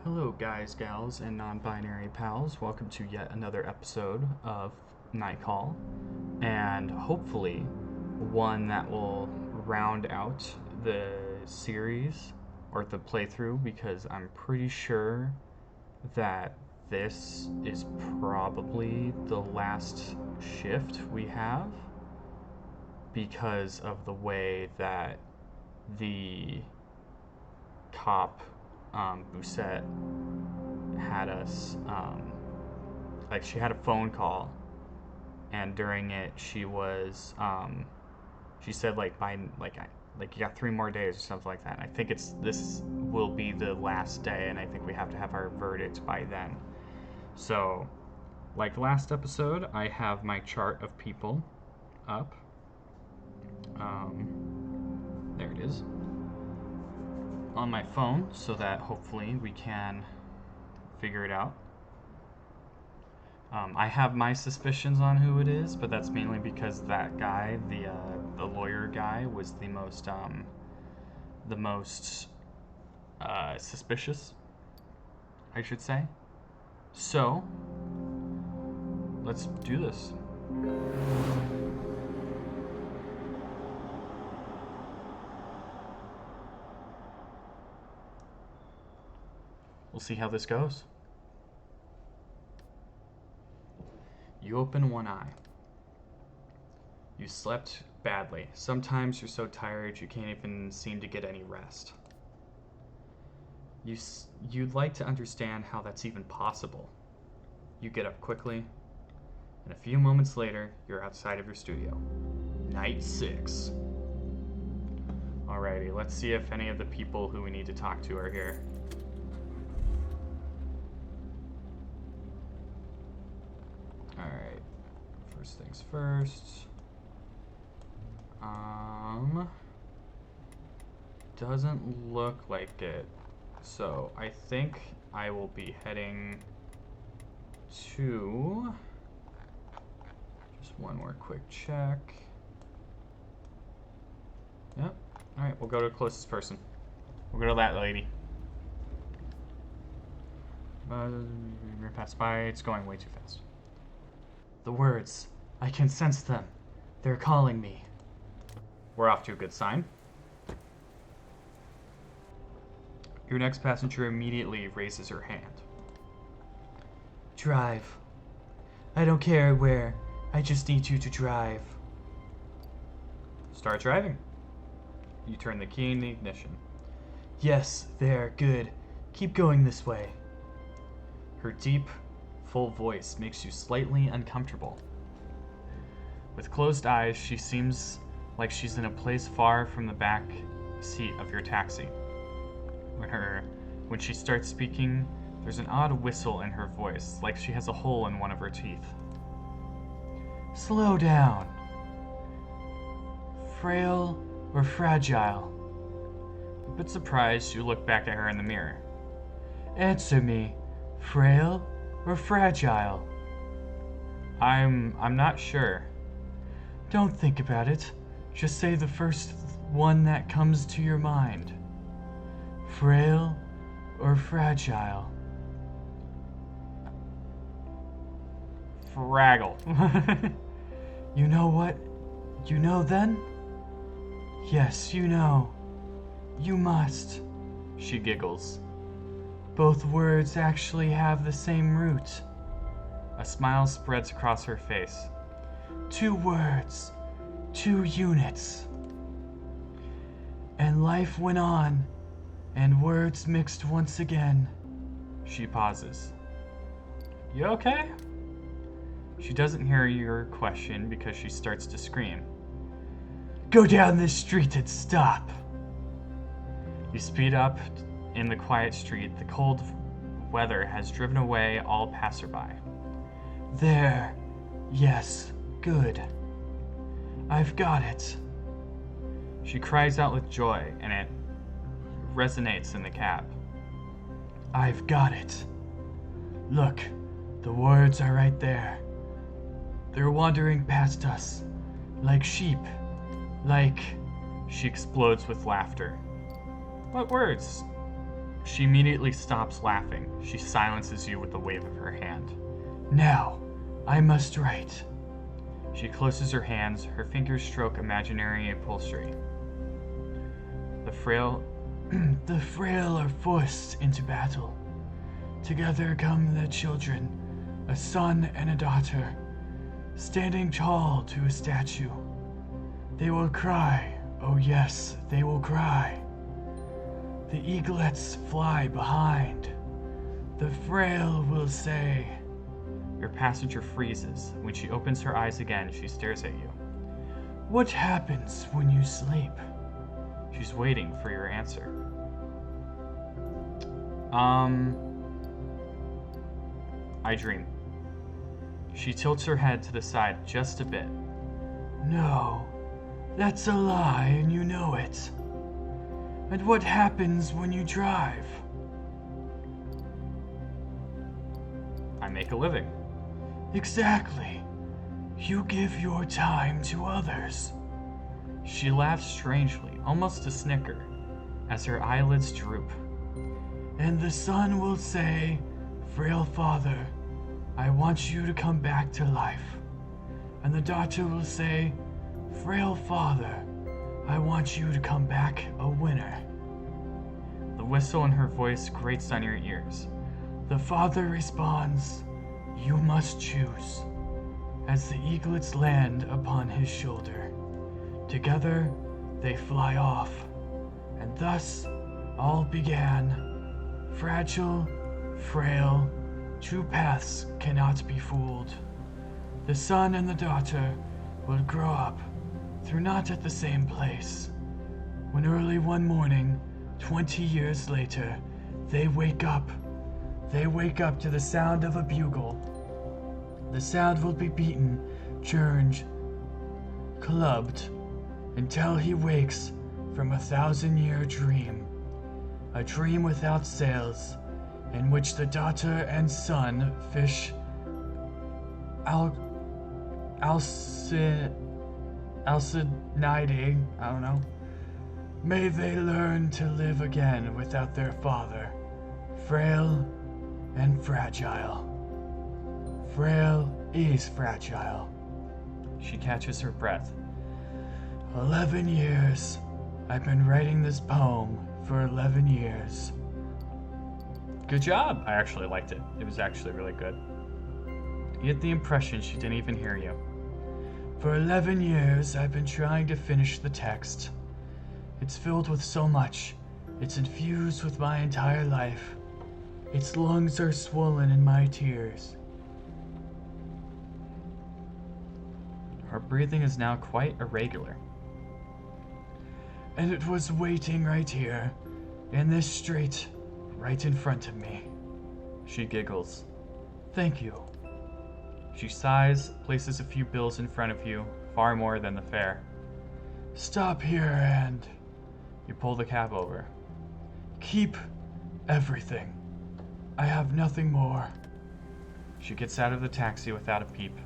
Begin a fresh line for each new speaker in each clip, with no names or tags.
Hello, guys, gals, and non binary pals. Welcome to yet another episode of Night Call, and hopefully one that will round out the series or the playthrough because I'm pretty sure that this is probably the last shift we have because of the way that the cop Bousset had us like she had a phone call, and during it she said like by like you got 3 more days or something like that. And I think this will be the last day, and I think we have to have our verdict by then. So, like last episode, I have my chart of people up. There it is on my phone so that hopefully we can figure it out. I have my suspicions on who it is, but that's mainly because that guy, the lawyer guy, was the most suspicious, I should say. So let's do this. We'll see how this goes. You open one eye. You slept badly. Sometimes you're so tired you can't even seem to get any rest. You'd like to understand how that's even possible. You get up quickly, and a few moments later, you're outside of your studio. Night 6. Alrighty, let's see if any of the people who we need to talk to are here. Alright, first things first. Doesn't look like it. So I think I will be heading to just one more quick check. Yep. Alright, we'll go to the closest person. We'll go to that lady. Pass by, it's going way too fast. The words. I can sense them. They're calling me. We're off to a good sign. Your next passenger immediately raises her hand. Drive. I don't care where. I just need you to drive. Start driving. You turn the key in the ignition. Yes, there, good. Keep going this way. Her deep, full voice makes you slightly uncomfortable. With closed eyes, she seems like she's in a place far from the back seat of your taxi. When she starts speaking, there's an odd whistle in her voice, like she has a hole in one of her teeth. Slow down. Frail or fragile? A bit surprised, you look back at her in the mirror. Answer me. Frail or fragile? I'm not sure. Don't think about it. Just say the first one that comes to your mind. Frail or fragile? Fraggle. You know what? You know then? Yes, you know. You must. She giggles. Both words actually have the same root. A smile spreads across her face. 2 words. 2 units. And life went on, and words mixed once again. She pauses. You okay? She doesn't hear your question because she starts to scream. Go down this street and stop. You speed up in the quiet street. The cold weather has driven away all passerby. There. Yes, good. I've got it. She cries out with joy, and it resonates in the cab. I've got it. Look, the words are right there. They're wandering past us, like sheep, like... She explodes with laughter. What words? She immediately stops laughing. She silences you with a wave of her hand. Now, I must write. She closes her hands, her fingers stroke imaginary upholstery. The frail are forced into battle. Together come the children, a son and a daughter, standing tall to a statue. They will cry, oh yes, they will cry. The eaglets fly behind. The frail will say. Your passenger freezes. When she opens her eyes again, she stares at you. What happens when you sleep? She's waiting for your answer. I dream. She tilts her head to the side just a bit. No, that's a lie and you know it. And what happens when you drive? I make a living. Exactly. You give your time to others. She laughs strangely, almost a snicker, as her eyelids droop. And the son will say, Frail father, I want you to come back to life. And the daughter will say, Frail father, I want you to come back a winner. The whistle in her voice grates on your ears. The father responds, You must choose, as the eaglets land upon his shoulder. Together they fly off, and thus all began. Fragile, frail, true paths cannot be fooled. The son and the daughter will grow up, though not at the same place. When early one morning, 20 years later, they wake up. They wake up to the sound of a bugle. The sound will be beaten, churned, clubbed, until he wakes from a 1,000-year dream. A dream without sails, in which the daughter and son fish Alcinide, I don't know. May they learn to live again without their father, frail and fragile. Frail is fragile. She catches her breath. 11 years. I've been writing this poem for 11 years. Good job. I actually liked it. It was actually really good. You get the impression she didn't even hear you. For 11 years, I've been trying to finish the text. It's filled with so much. It's infused with my entire life. Its lungs are swollen in my tears. Her breathing is now quite irregular. And it was waiting right here, in this street, right in front of me. She giggles. Thank you. She sighs, places a few bills in front of you, far more than the fare. Stop here and... You pull the cab over. Keep everything. I have nothing more. She gets out of the taxi without a peep.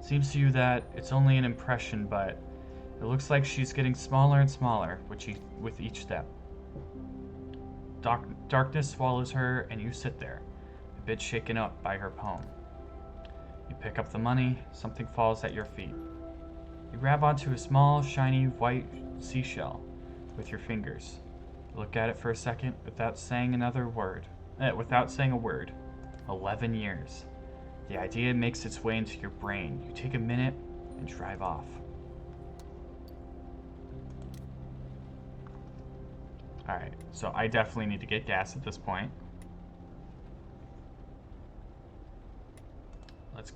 Seems to you that it's only an impression, but it looks like she's getting smaller and smaller with each step. Darkness swallows her, and you sit there, a bit shaken up by her poem. You pick up the money, something falls at your feet. You grab onto a small, shiny, white seashell with your fingers. You look at it for a second without saying a word. 11 years. The idea makes its way into your brain. You take a minute and drive off. Alright, so I definitely need to get gas at this point. Let's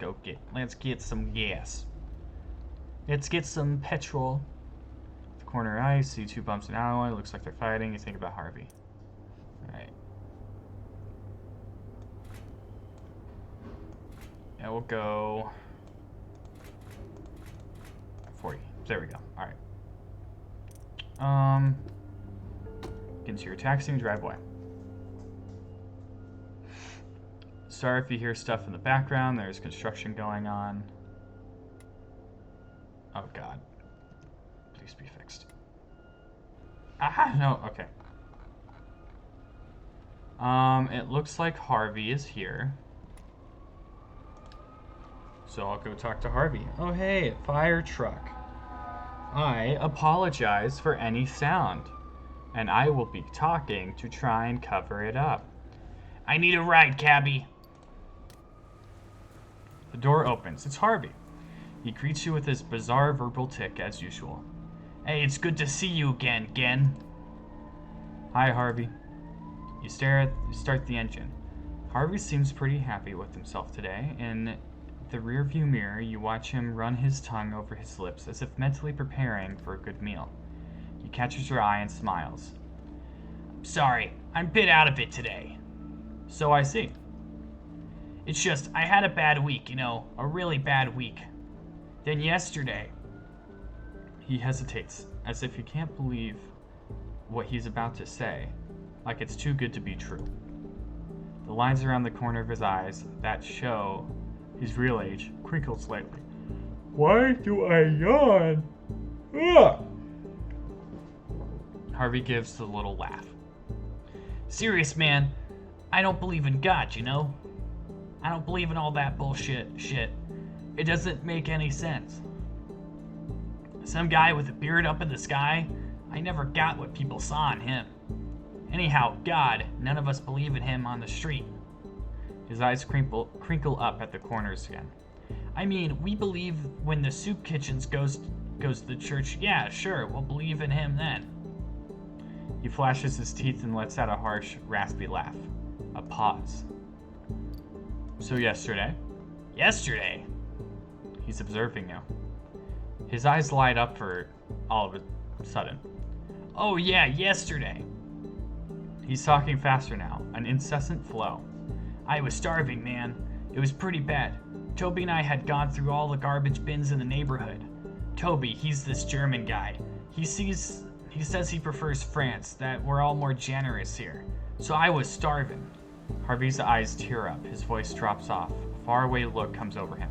get some gas. Let's get some petrol. The corner eye, see two bumps in alloy, looks like they're fighting. You think about Harvey. Alright. Yeah, we'll go 40. There we go. Alright. Get into your taxi and drive away. Sorry if you hear stuff in the background. There's construction going on. Oh god. Please be fixed. No, okay. It looks like Harvey is here. So I'll go talk to Harvey. Oh, hey, fire truck. I apologize for any sound, and I will be talking to try and cover it up. I need a ride, cabbie. The door opens. It's Harvey. He greets you with his bizarre verbal tick as usual. Hey, it's good to see you again, Gen. Hi, Harvey. You start the engine. Harvey seems pretty happy with himself today. In the rearview mirror, you watch him run his tongue over his lips as if mentally preparing for a good meal. He catches your eye and smiles. Sorry, I'm a bit out of it today. So I see. It's just, I had a bad week, a really bad week. Then yesterday... He hesitates, as if he can't believe what he's about to say, like it's too good to be true. The lines around the corner of his eyes that show his real age crinkle slightly. Why do I yawn? Ugh! Harvey gives a little laugh. Serious, man. I don't believe in God, I don't believe in all that bullshit shit. It doesn't make any sense. Some guy with a beard up in the sky, I never got what people saw in him. Anyhow, God, none of us believe in him on the street. His eyes crinkle up at the corners again. I mean, we believe when the soup kitchens goes to the church. Yeah, sure, we'll believe in him then. He flashes his teeth and lets out a harsh, raspy laugh. A pause. So yesterday? Yesterday? He's observing you. His eyes light up for all of a sudden. Oh yeah, yesterday. He's talking faster now, an incessant flow. I was starving, man. It was pretty bad. Toby and I had gone through all the garbage bins in the neighborhood. Toby, he's this German guy. He says he prefers France, that we're all more generous here. So I was starving. Harvey's eyes tear up, his voice drops off. A faraway look comes over him.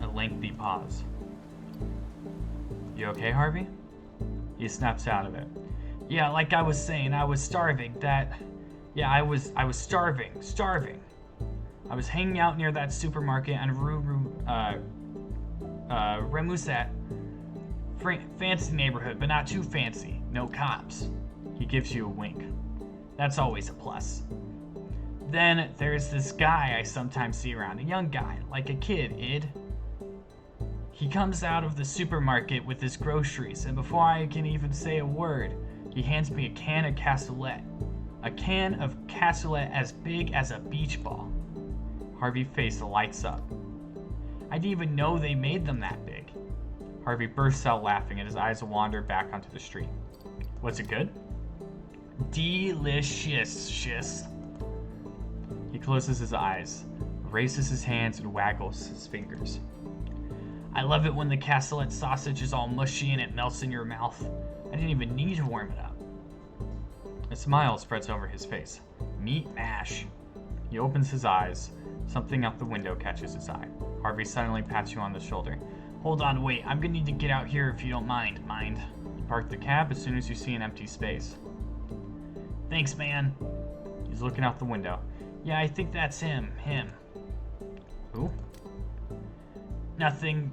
A lengthy pause. You okay, Harvey? He snaps out of it. Yeah, like I was saying, I was starving. I was starving. I was hanging out near that supermarket on Remusat. Fancy neighborhood, but not too fancy. No cops. He gives you a wink. That's always a plus. Then there's this guy I sometimes see around, a young guy, like a kid, He comes out of the supermarket with his groceries, and before I can even say a word, he hands me a can of cassoulet. A can of cassoulet as big as a beach ball. Harvey's face lights up. I didn't even know they made them that big. Harvey bursts out laughing, and his eyes wander back onto the street. Was it good? Delicious. He closes his eyes, raises his hands, and waggles his fingers. I love it when the cassoulet sausage is all mushy and it melts in your mouth. I didn't even need to warm it up. A smile spreads over his face. Meat mash. He opens his eyes. Something out the window catches his eye. Harvey suddenly pats you on the shoulder. Hold on, wait. I'm gonna need to get out here if you don't mind. You park the cab as soon as you see an empty space. Thanks, man. He's looking out the window. Yeah, I think that's him. Who? Nothing.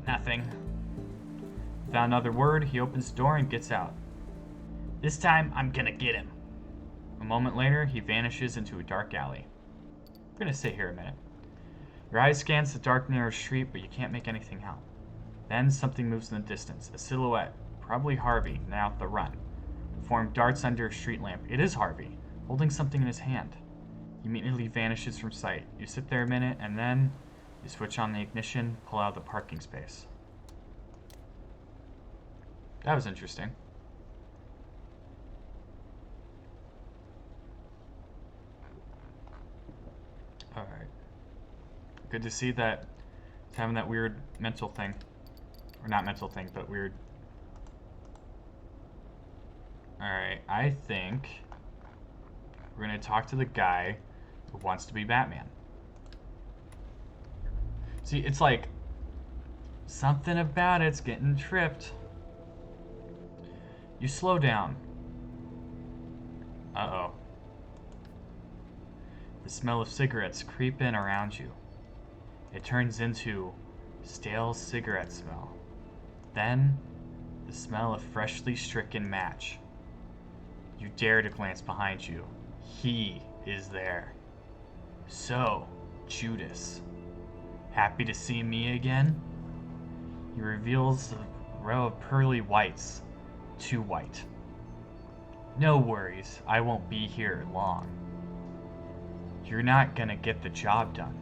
Without another word, he opens the door and gets out. This time, I'm gonna get him. A moment later, he vanishes into a dark alley. I'm gonna sit here a minute. Your eye scans the dark, narrow street, but you can't make anything out. Then something moves in the distance. A silhouette, probably Harvey, now at the run. The form darts under a street lamp. It is Harvey, holding something in his hand. He immediately vanishes from sight. You sit there a minute, and then you switch on the ignition, pull out of the parking space. That was interesting. Alright. Good to see that it's having that weird mental thing. Or not mental thing, but weird. Alright, I think we're gonna talk to the guy who wants to be Batman. See, it's like something about it's getting tripped. You slow down Uh-oh. The smell of cigarettes creep in around you. It turns into stale cigarette smell. Then, the smell of freshly stricken match. You dare to glance behind you. He is there. So, Judas, happy to see me again? He reveals a row of pearly whites. Too white. No worries, I won't be here long. You're not gonna get the job done.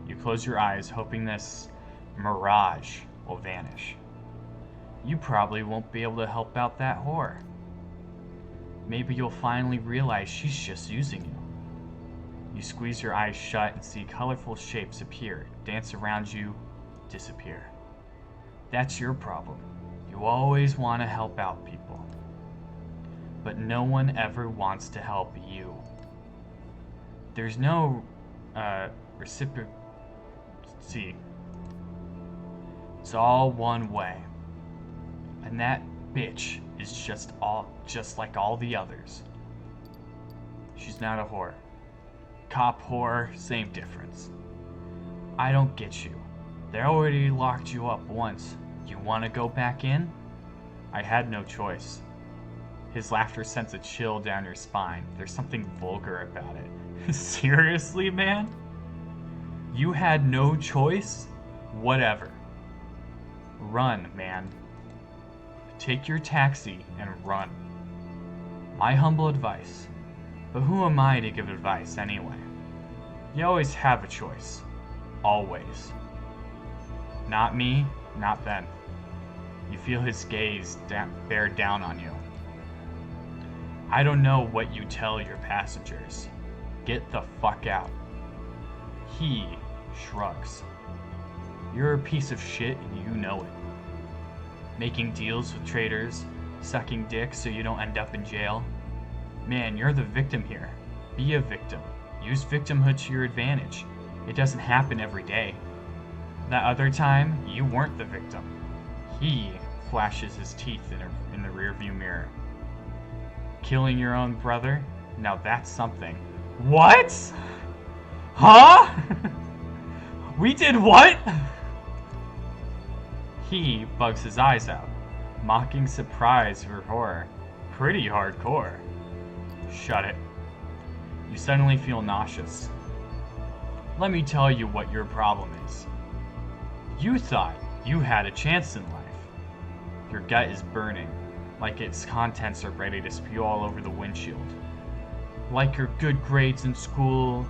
You close your eyes, hoping this mirage will vanish. You probably won't be able to help out that whore. Maybe you'll finally realize she's just using you. You squeeze your eyes shut and see colorful shapes appear, dance around you, disappear. That's your problem. You always want to help out people. But no one ever wants to help you. There's no reciprocity. It's all one way. And that bitch is just like all the others. She's not a whore. Cop whore, same difference. I don't get you. They already locked you up once. You want to go back in? I had no choice. His laughter sends a chill down your spine. There's something vulgar about it. Seriously, man? You had no choice? Whatever. Run, man. Take your taxi and run. My humble advice. But who am I to give advice anyway? You always have a choice. Always. Not me, not them. You feel his gaze bear down on you. I don't know what you tell your passengers. Get the fuck out. He shrugs. You're a piece of shit and you know it. Making deals with traders, sucking dick so you don't end up in jail. Man, you're the victim here. Be a victim. Use victimhood to your advantage. It doesn't happen every day. That other time, you weren't the victim. He flashes his teeth in the rearview mirror. Killing your own brother? Now that's something. What? Huh? We did what? He bugs his eyes out, mocking surprise or horror. Pretty hardcore. Shut it. You suddenly feel nauseous. Let me tell you what your problem is. You thought you had a chance in life. Your gut is burning, like its contents are ready to spew all over the windshield. Like your good grades in school,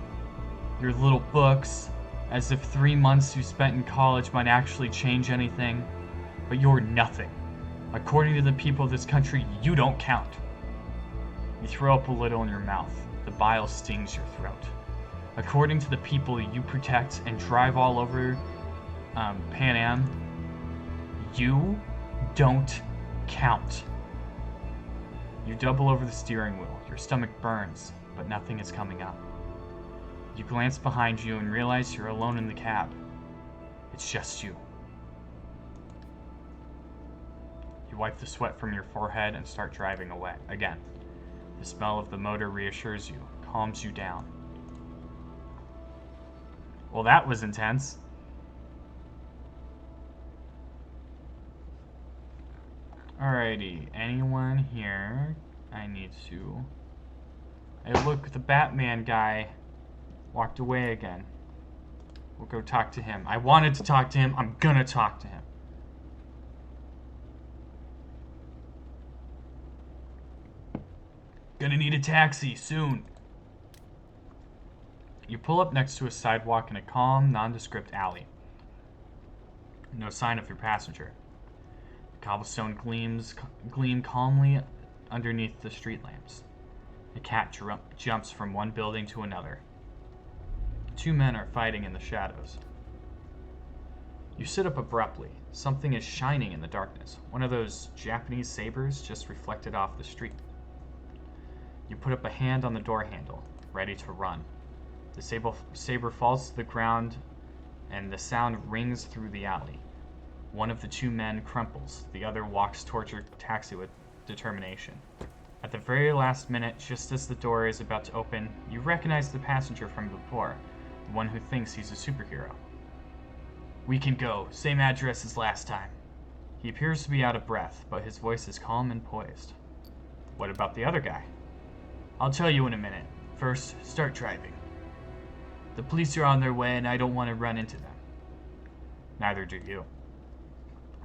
your little books, as if 3 months you spent in college might actually change anything. But you're nothing. According to the people of this country, you don't count. You throw up a little in your mouth. The bile stings your throat. According to the people you protect and drive all over Pan Am, you don't count. You double over the steering wheel. Your stomach burns, but nothing is coming up. You glance behind you and realize you're alone in the cab. It's just you. You wipe the sweat from your forehead and start driving away. Again, the smell of the motor reassures you, calms you down. Well, that was intense. Alrighty, anyone here? I need to... Hey, look, the Batman guy walked away again. We'll go talk to him. I wanted to talk to him. I'm gonna talk to him. Gonna need a taxi soon. You pull up next to a sidewalk in a calm, nondescript alley. No sign of your passenger. The cobblestone gleam calmly underneath the street lamps. A cat jumps from one building to another. 2 men are fighting in the shadows. You sit up abruptly. Something is shining in the darkness. One of those Japanese sabers just reflected off the street. You put up a hand on the door handle, ready to run. The saber falls to the ground, and the sound rings through the alley. One of the 2 men crumples. The other walks towards your taxi with determination. At the very last minute, just as the door is about to open, you recognize the passenger from before, the one who thinks he's a superhero. We can go. Same address as last time. He appears to be out of breath, but his voice is calm and poised. What about the other guy? I'll tell you in a minute. First, start driving. The police are on their way and I don't want to run into them. Neither do you.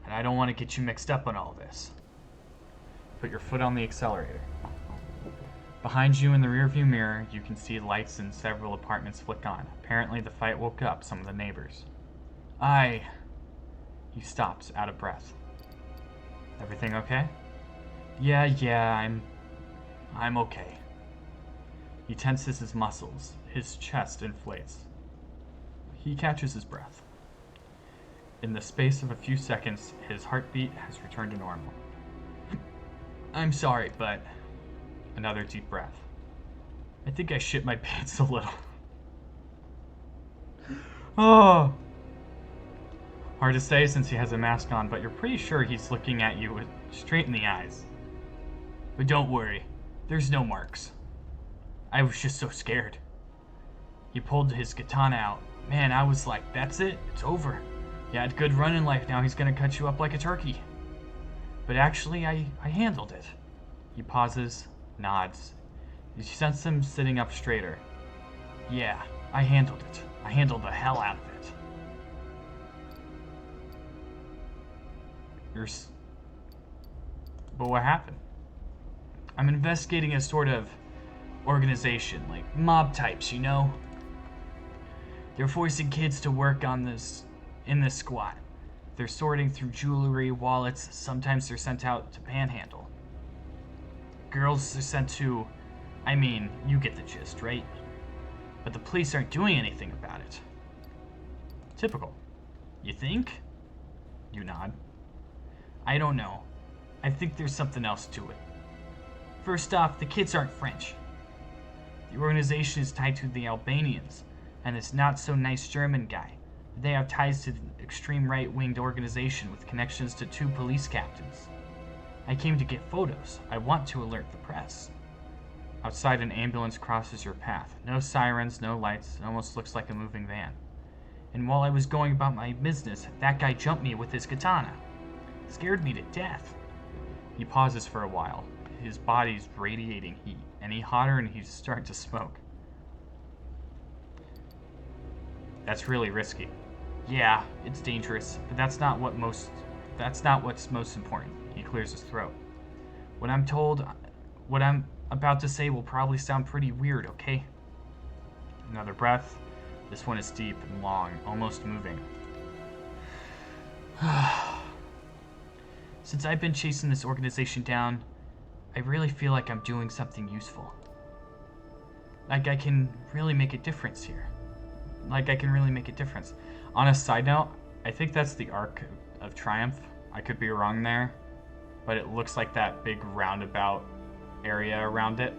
And I don't want to get you mixed up on all this. Put your foot on the accelerator. Behind you in the rearview mirror, you can see lights in several apartments flick on. Apparently the fight woke up some of the neighbors. He stops, out of breath. Everything okay? Yeah, I'm okay. He tenses his muscles. His chest inflates. He catches his breath. In the space of a few seconds, his heartbeat has returned to normal. I'm sorry, but... Another deep breath. I think I shit my pants a little. Oh! Hard to say since he has a mask on, but you're pretty sure he's looking at you straight in the eyes. But don't worry, there's no marks. I was just so scared. He pulled his katana out. Man, I was like, that's it, it's over. You had a good run in life, now he's gonna cut you up like a turkey. But actually, I handled it. He pauses, nods. You sense him sitting up straighter. Yeah, I handled it. I handled the hell out of it. But what happened? I'm investigating a sort of organization, like mob types, you know? They're forcing kids to work in this squat. They're sorting through jewelry, wallets, sometimes they're sent out to panhandle. Girls are sent to... you get the gist, right? But the police aren't doing anything about it. Typical. You think? You nod. I don't know. I think there's something else to it. First off, the kids aren't French. The organization is tied to the Albanians and this not-so-nice German guy. They have ties to an extreme right-winged organization with connections to 2 police captains. I came to get photos. I want to alert the press. Outside, an ambulance crosses your path. No sirens, no lights. It almost looks like a moving van. And while I was going about my business, that guy jumped me with his katana. Scared me to death. He pauses for a while. His body's radiating heat. Any hotter and he's starting to smoke. That's really risky. Yeah, it's dangerous, but that's not what's most important. He clears his throat. What I'm about to say will probably sound pretty weird, okay? Another breath. This one is deep and long, almost moving. Since I've been chasing this organization down, I really feel like I'm doing something useful. Like I can really make a difference here. On a side note, I think that's the Arc of Triumph. I could be wrong there, but it looks like that big roundabout area around it.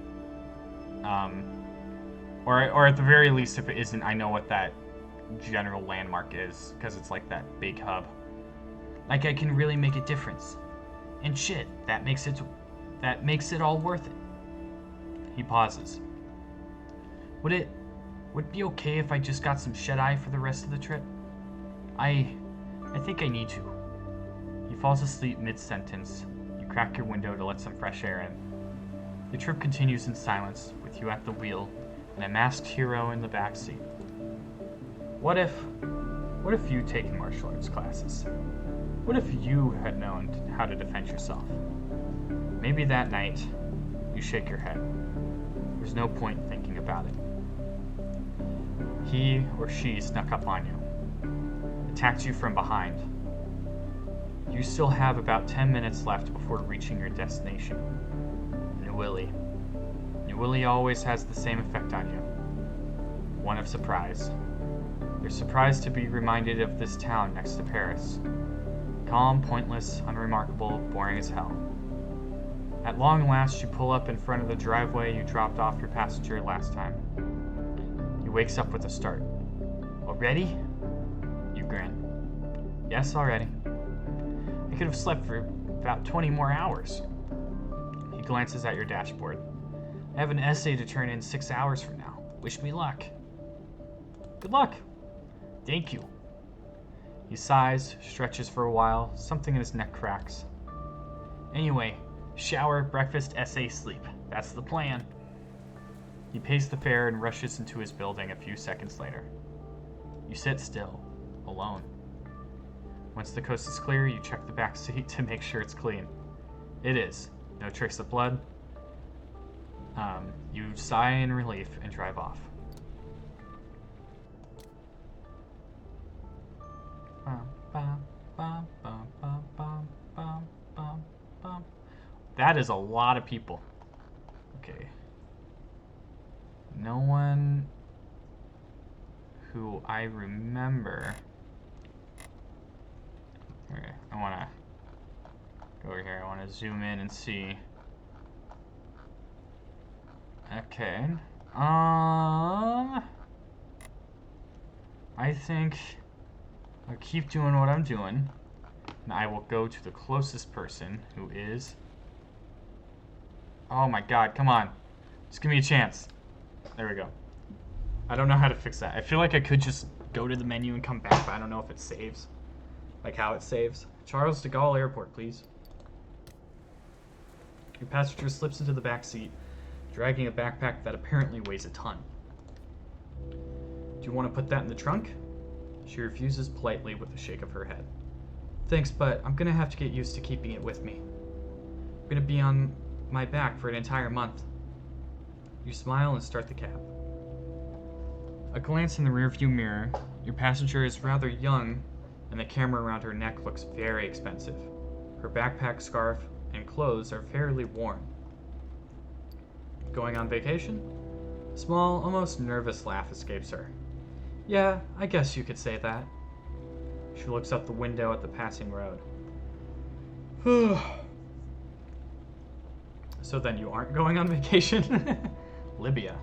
Or at the very least, if it isn't, I know what that general landmark is, because it's like that big hub. Like I can really make a difference. And shit, that makes it all worth it. He pauses. Would it be okay if I just got some shut-eye for the rest of the trip? I think I need to. He falls asleep mid-sentence. You crack your window to let some fresh air in. The trip continues in silence, with you at the wheel and a masked hero in the backseat. What if you'd taken martial arts classes? What if you had known how to defend yourself? Maybe that night, you shake your head. There's no point in thinking about it. He or she snuck up on you, attacked you from behind. You still have about 10 minutes left before reaching your destination. New Willy. New Willy always has the same effect on you. One of surprise. You're surprised to be reminded of this town next to Paris. Calm, pointless, unremarkable, boring as hell. At long last, you pull up in front of the driveway you dropped off your passenger last time. He wakes up with a start. Already? You grin. Yes, already. I could have slept for about 20 more hours. He He glances at your dashboard. I have an essay to turn in 6 hours from now. Wish me luck. Good luck. Thank you. He sighs, stretches for a while, something in his neck cracks. Anyway, shower, breakfast, essay, sleep. That's the plan. He pays the fare and rushes into his building a few seconds later. You sit still, alone. Once the coast is clear, you check the back seat to make sure it's clean. It is. No trace of blood. You sigh in relief and drive off. That is a lot of people. Okay. No one who I remember. Okay, I want to go over here. I want to zoom in and see. Okay. I think I'll keep doing what I'm doing, and I will go to the closest person, who is... Oh my god, come on. Just give me a chance. There we go. I don't know how to fix that. I feel like I could just go to the menu and come back, but I don't know if it saves. Like how it saves. Charles de Gaulle Airport, please. Your passenger slips into the back seat, dragging a backpack that apparently weighs a ton. Do you want to put that in the trunk? She refuses politely with a shake of her head. Thanks, but I'm gonna have to get used to keeping it with me. I'm gonna be on my back for an entire month. You smile and start the cab. A glance in the rearview mirror. Your passenger is rather young, and the camera around her neck looks very expensive. Her backpack, scarf, and clothes are fairly worn. Going on vacation? A small, almost nervous laugh escapes her. Yeah, I guess you could say that. She looks out the window at the passing road. So then you aren't going on vacation? Libya.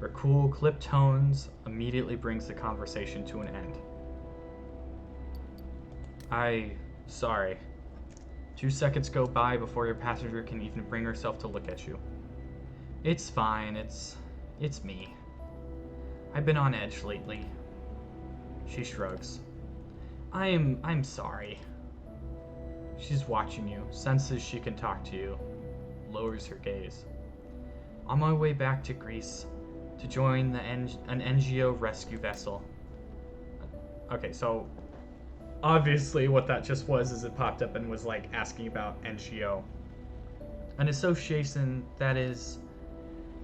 Her cool, clipped tones immediately brings the conversation to an end. Sorry. 2 seconds go by before your passenger can even bring herself to look at you. It's fine, it's me. I've been on edge lately. She shrugs. I'm sorry. She's watching you, senses she can talk to you, lowers her gaze. On my way back to Greece to join an NGO rescue vessel. Okay, so obviously what that just was is it popped up and was like asking about NGO. An association that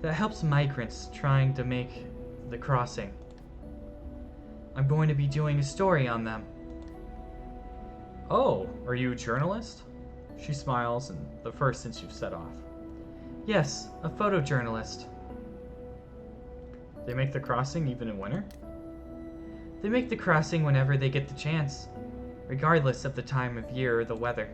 helps migrants trying to make the crossing. I'm going to be doing a story on them. Oh, are you a journalist? She smiles, and the first since you've set off. Yes, a photojournalist. They make the crossing even in winter? They make the crossing whenever they get the chance, regardless of the time of year or the weather.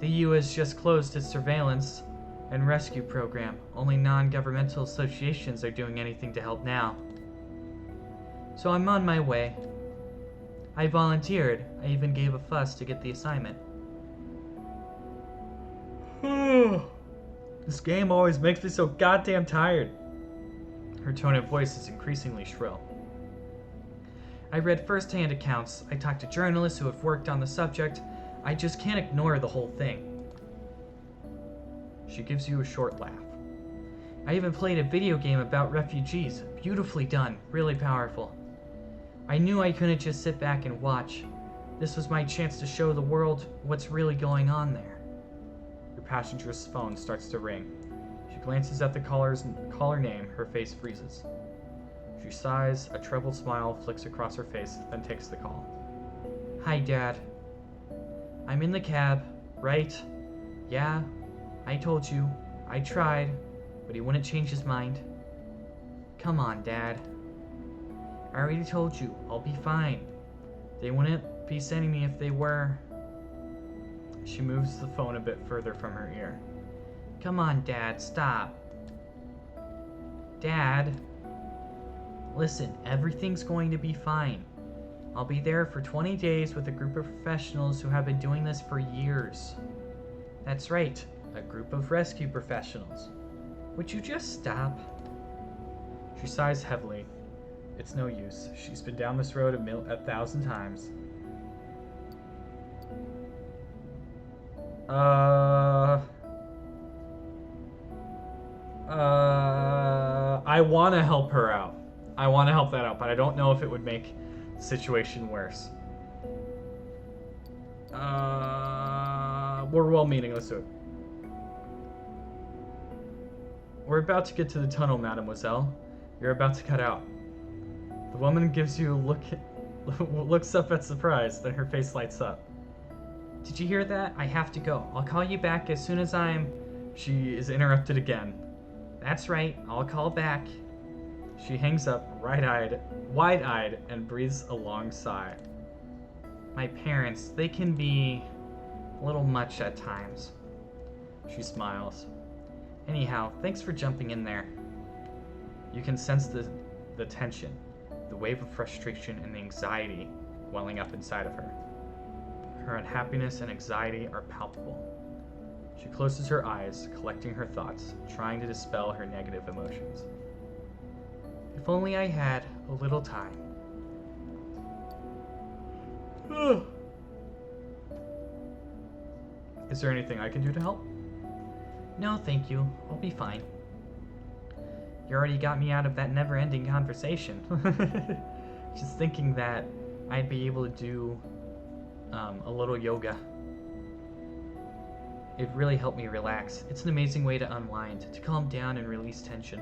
The EU has just closed its surveillance and rescue program. Only non-governmental associations are doing anything to help now. So I'm on my way. I volunteered. I even gave a fuss to get the assignment. This game always makes me so goddamn tired. Her tone of voice is increasingly shrill. I read first-hand accounts. I talked to journalists who have worked on the subject. I just can't ignore the whole thing. She gives you a short laugh. I even played a video game about refugees. Beautifully done. Really powerful. I knew I couldn't just sit back and watch. This was my chance to show the world what's really going on there. Your passenger's phone starts to ring. She glances at the caller name. Her face freezes. She sighs. A troubled smile flicks across her face, then takes the call. Hi, Dad. I'm in the cab, right? Yeah, I told you. I tried, but he wouldn't change his mind. Come on, Dad. I already told you, I'll be fine. They wouldn't be sending me if they were. She moves the phone a bit further from her ear. Come on, Dad, stop. Dad. Listen, everything's going to be fine. I'll be there for 20 days with a group of professionals who have been doing this for years. That's right,
a group of rescue professionals. Would you just stop?
She sighs heavily. It's no use. She's been down this road 1,000 times. I want to help her out. I want to help that out, but I don't know if it would make the situation worse. We're well-meaning. Let's do it. We're about to get to the tunnel, mademoiselle. You're about to cut out. The woman gives you a look, looks up at surprise, then her face lights up.
Did you hear that? I have to go. I'll call you back as soon as I'm...
She is interrupted again.
That's right. I'll call back.
She hangs up, wide-eyed, and breathes a long sigh.
My parents, they can be a little much at times.
She smiles.
Anyhow, thanks for jumping in there.
You can sense the tension, the wave of frustration and the anxiety welling up inside of her. Her unhappiness and anxiety are palpable. She closes her eyes, collecting her thoughts, trying to dispel her negative emotions.
If only I had a little time.
Is there anything I can do to help?
No, thank you. I'll be fine. You already got me out of that never-ending conversation. Just thinking that I'd be able to do a little yoga. It really helped me relax. It's an amazing way to unwind, to calm down and release tension.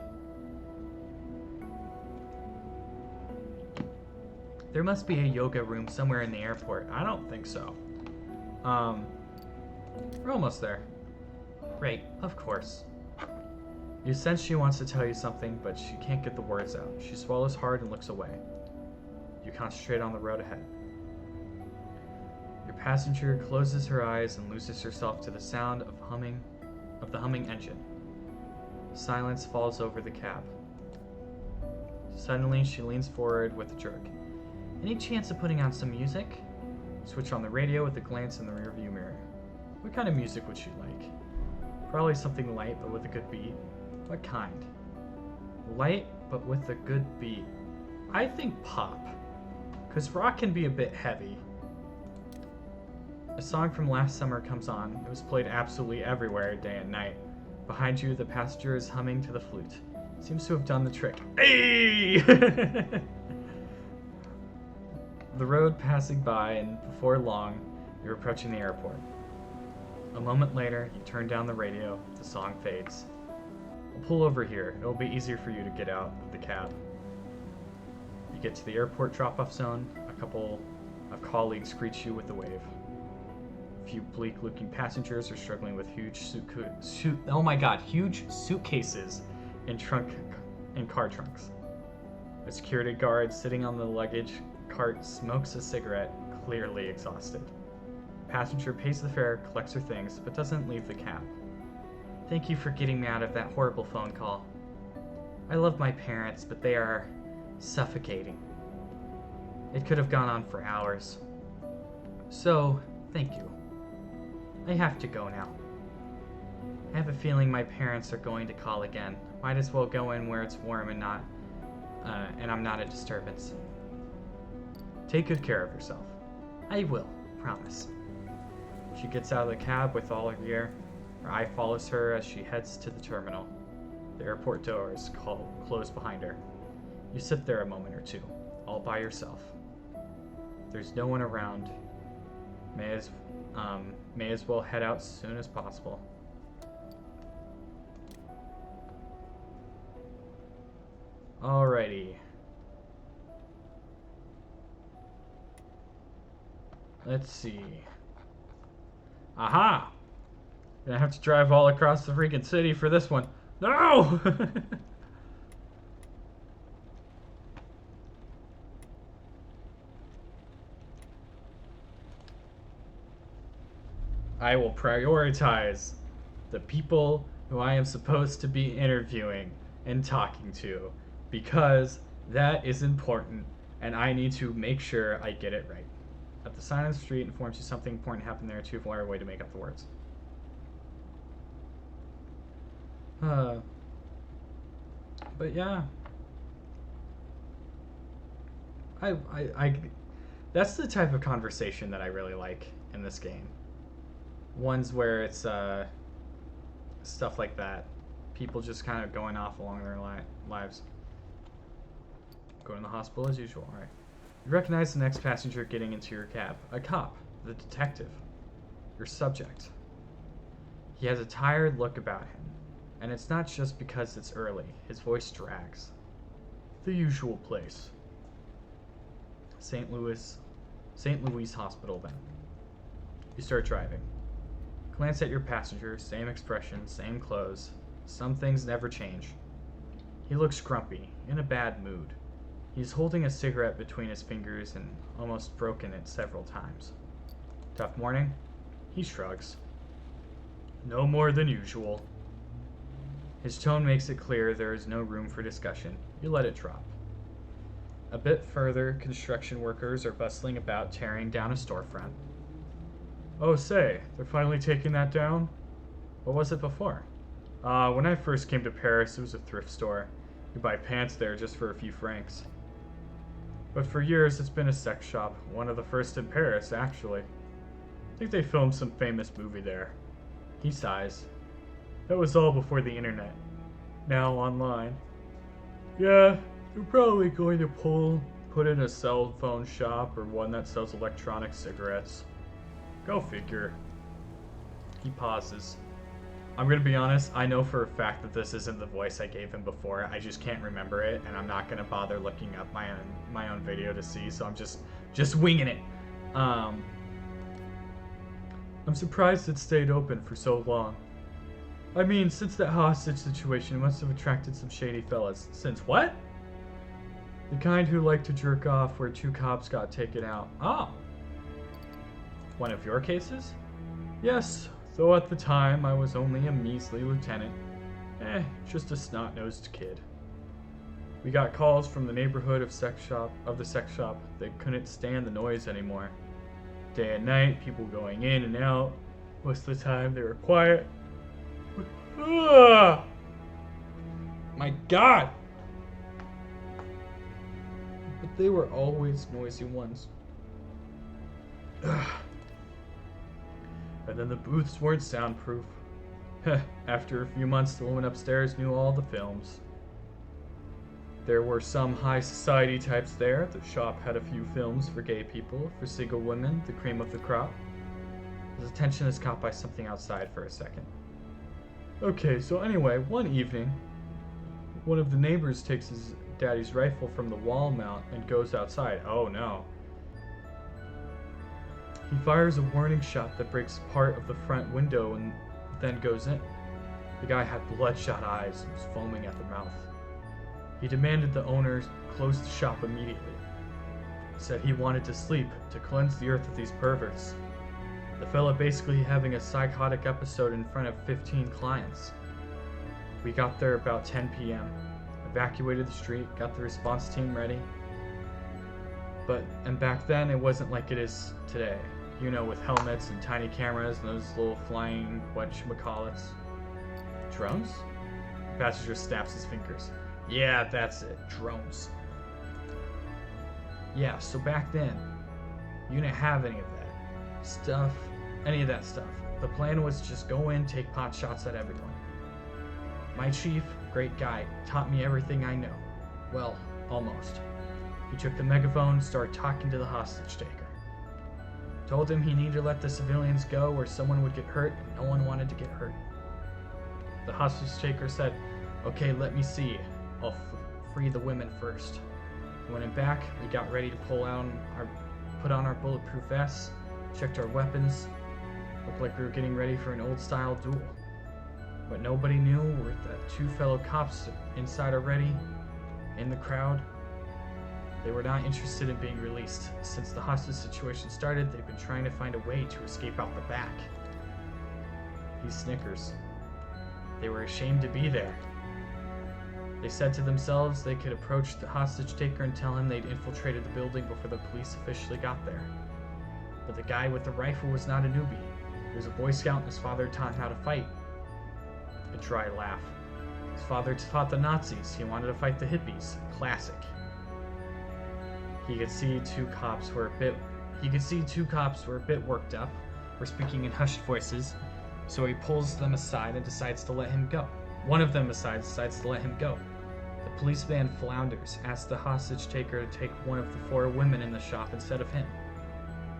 There must be a yoga room somewhere in the airport.
I don't think so. We're almost there.
Right, of course.
You sense she wants to tell you something, but she can't get the words out. She swallows hard and looks away. You concentrate on the road ahead. Your passenger closes her eyes and loses herself to the sound of the humming engine. Silence falls over the cab. Suddenly, she leans forward with a jerk.
Any chance of putting on some music?
Switch on the radio with a glance in the rearview mirror. What kind of music would she like? Probably something light, but with a good beat. What kind? Light, but with a good beat. I think pop. Because rock can be a bit heavy. A song from last summer comes on. It was played absolutely everywhere, day and night. Behind you, the passenger is humming to the flute. Seems to have done the trick. Hey! The road passing by, and before long, you're approaching the airport. A moment later, you turn down the radio. The song fades. I'll pull over here. It'll be easier for you to get out of the cab. You get to the airport drop-off zone. A couple of colleagues greet you with a wave. A few bleak-looking passengers are struggling with huge huge suitcases in car trunks. A security guard sitting on the luggage cart smokes a cigarette, clearly exhausted. The passenger pays the fare, collects her things, but doesn't leave the cab.
Thank you for getting me out of that horrible phone call. I love my parents, but they are suffocating. It could have gone on for hours. So, thank you. I have to go now. I have a feeling my parents are going to call again. Might as well go in where it's warm and I'm not a disturbance.
Take good care of yourself.
I will, promise.
She gets out of the cab with all her gear. Her eye follows her as she heads to the terminal. The airport doors close behind her. You sit there a moment or two, all by yourself. There's no one around. May as well head out as soon as possible. Alrighty. Let's see. Aha! Gonna have to drive all across the freaking city for this one. No! I will prioritize the people who I am supposed to be interviewing and talking to, because that is important and I need to make sure I get it right. At the sign on the street informs you something important happened there, too far away to make up the words.
Uh, but yeah, I that's the type of conversation that I really like in this game. Ones where it's stuff like that, people just kind of going off along their lives. Going to the hospital as usual. All right. You recognize the next passenger getting into your cab. A cop, the detective, your subject. He has a tired look about him, and it's not just because it's early. His voice drags. The usual place. St. Louis Hospital then. You start driving. Glance at your passenger, same expression, same clothes. Some things never change. He looks grumpy, in a bad mood. He's holding a cigarette between his fingers and almost broken it several times. Tough morning? He shrugs. No more than usual. His tone makes it clear there is no room for discussion. You let it drop. A bit further, construction workers are bustling about tearing down a storefront. Oh, say, they're finally taking that down? What was it before? When I first came to Paris, it was a thrift store. You buy pants there just for a few francs. But for years, it's been a sex shop, one of the first in Paris, actually. I think they filmed some famous movie there. He sighs. That was all before the internet. Now online. Yeah, they're probably going to put in a cell phone shop or one that sells electronic cigarettes. Go figure. He pauses. I'm gonna be honest, I know for a fact that this isn't the voice I gave him before. I just can't remember it, and I'm not gonna bother looking up my own video to see, so I'm just winging it. I'm surprised it stayed open for so long. I mean, since that hostage situation, it must have attracted some shady fellas. Since what? The kind who like to jerk off where 2 cops got taken out. Oh. One of your cases? Yes, though at the time I was only a measly lieutenant. Just a snot-nosed kid. We got calls from the neighborhood of the sex shop. They couldn't stand the noise anymore. Day and night, people going in and out. Most of the time they were quiet. My God! But they were always noisy ones. And then the booths weren't soundproof. After a few months, the woman upstairs knew all the films. There were some high society types there. The shop had a few films for gay people, for single women, the cream of the crop. His attention is caught by something outside for a second. Okay, so anyway, one evening, one of the neighbors takes his daddy's rifle from the wall mount and goes outside. Oh no. He fires a warning shot that breaks part of the front window and then goes in. The guy had bloodshot eyes and was foaming at the mouth. He demanded the owner close the shop immediately. He said he wanted to sleep, to cleanse the earth of these perverts. The fella basically having a psychotic episode in front of 15 clients. We got there about 10 p.m., evacuated the street, got the response team ready. And back then, it wasn't like it is today. You know, with helmets and tiny cameras and those little flying whatchamacallits. Drones? The passenger snaps his fingers. Yeah, that's it. Drones. Yeah, so back then, you didn't have any of that stuff. The plan was to just go in, take pot shots at everyone. My chief, great guy, taught me everything I know. Well, almost. He took the megaphone and started talking to the hostage taker. Told him he needed to let the civilians go or someone would get hurt, and no one wanted to get hurt. The hostage taker said, okay, let me see. I'll free the women first. We went in back, we got ready to put on our bulletproof vests, checked our weapons. Looked like we were getting ready for an old-style duel. What nobody knew were that 2 fellow cops inside already, in the crowd. They were not interested in being released. Since the hostage situation started, they've been trying to find a way to escape out the back. He snickers. They were ashamed to be there. They said to themselves they could approach the hostage taker and tell him they'd infiltrated the building before the police officially got there. But the guy with the rifle was not a newbie. He was a Boy Scout and his father taught him how to fight. A dry laugh. His father fought the Nazis. He wanted to fight the hippies. Classic. He could see two cops were a bit worked up, were speaking in hushed voices, so he pulls them aside and decides to let him go. One of them decides to let him go. The policeman flounders, asks the hostage taker to take one of the 4 women in the shop instead of him.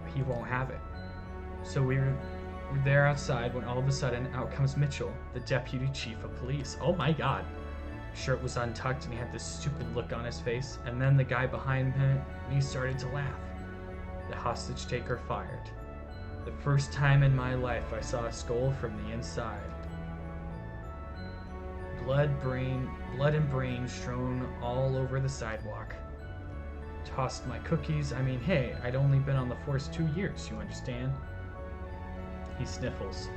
But he won't have it. So we're there outside when all of a sudden out comes Mitchell, the deputy chief of police. Oh my god. His shirt was untucked and he had this stupid look on his face, and then the guy behind him, he started to laugh. The hostage taker fired. The first time in my life I saw a skull from the inside. Blood and brain strewn all over the sidewalk. Tossed my cookies. I mean, hey, I'd only been on the force 2 years, you understand? He sniffles.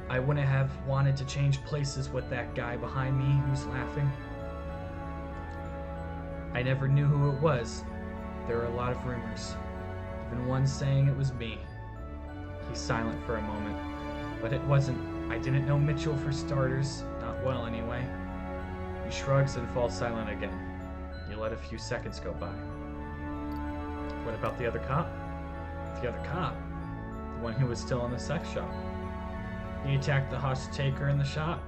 I wouldn't have wanted to change places with that guy behind me who's laughing. I never knew who it was. There are a lot of rumors. Even one saying it was me. He's silent for a moment. But it wasn't. I didn't know Mitchell for starters. Not well, anyway. He shrugs and falls silent again. You let a few seconds go by. What about the other cop? The other cop? The one who was still in the sex shop. He attacked the hostage taker in the shop.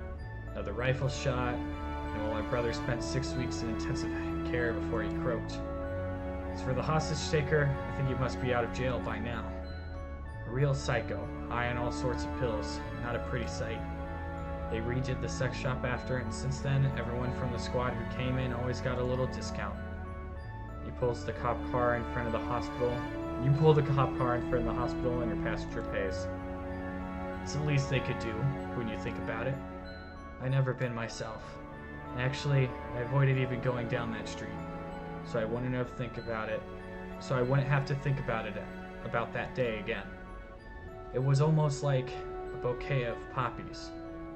Another rifle shot. And while my brother spent 6 weeks in intensive care before he croaked. As for the hostage taker, I think he must be out of jail by now. A real psycho, high on all sorts of pills. Not a pretty sight. They redid the sex shop after, and since then, everyone from the squad who came in always got a little discount. He pulls the cop car in front of the hospital. You pull the cop car in front of the hospital, and your passenger pays. It's the least they could do, when you think about it. I never been myself. Actually, I avoided even going down that street, so I wouldn't have to think about it. About that day again. It was almost like a bouquet of poppies,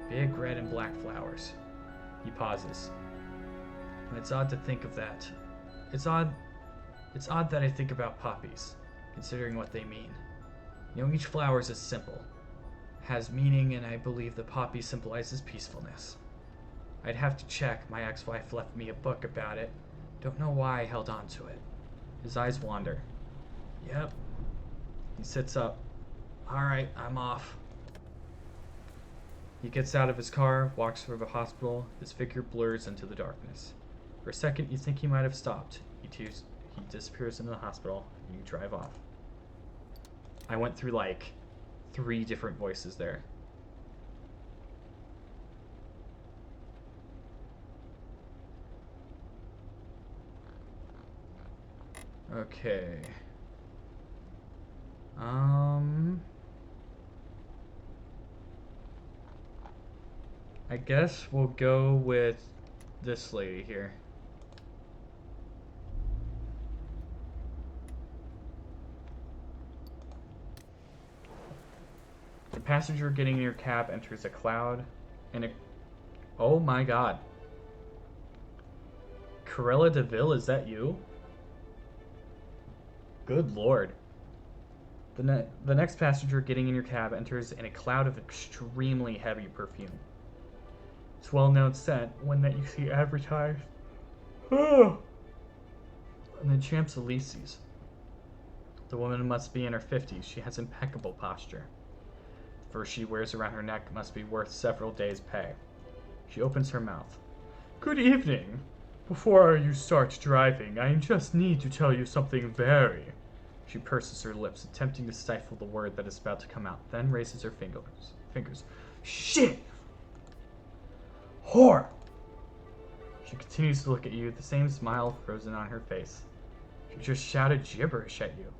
big red and black flowers. He pauses. And it's odd to think of that. It's odd that I think about poppies, considering what they mean. You know, each flower is simple, has meaning, and I believe the poppy symbolizes peacefulness. I'd have to check. My ex-wife left me a book about it. Don't know why I held on to it. His eyes wander. Yep. He sits up. Alright, I'm off. He gets out of his car, walks through the hospital. His figure blurs into the darkness. For a second, you think he might have stopped. He disappears into the hospital, and you drive off. I went through like 3 different voices there. Okay. I guess we'll go with this lady here. The passenger getting in your cab enters a cloud and a... Oh my god. Corella DeVille, is that you? Good lord. The next passenger getting in your cab enters in a cloud of extremely heavy perfume. It's well-known scent, one that you see advertised. And the Champs-Élysées. The woman must be in her 50s. She has impeccable posture. The fur she wears around her neck must be worth several days' pay. She opens her mouth. Good evening. Before you start driving, I just need to tell you something very... She purses her lips, attempting to stifle the word that is about to come out, then raises her fingers. Shit! Whore! She continues to look at you, the same smile frozen on her face. She just shouted gibberish at you,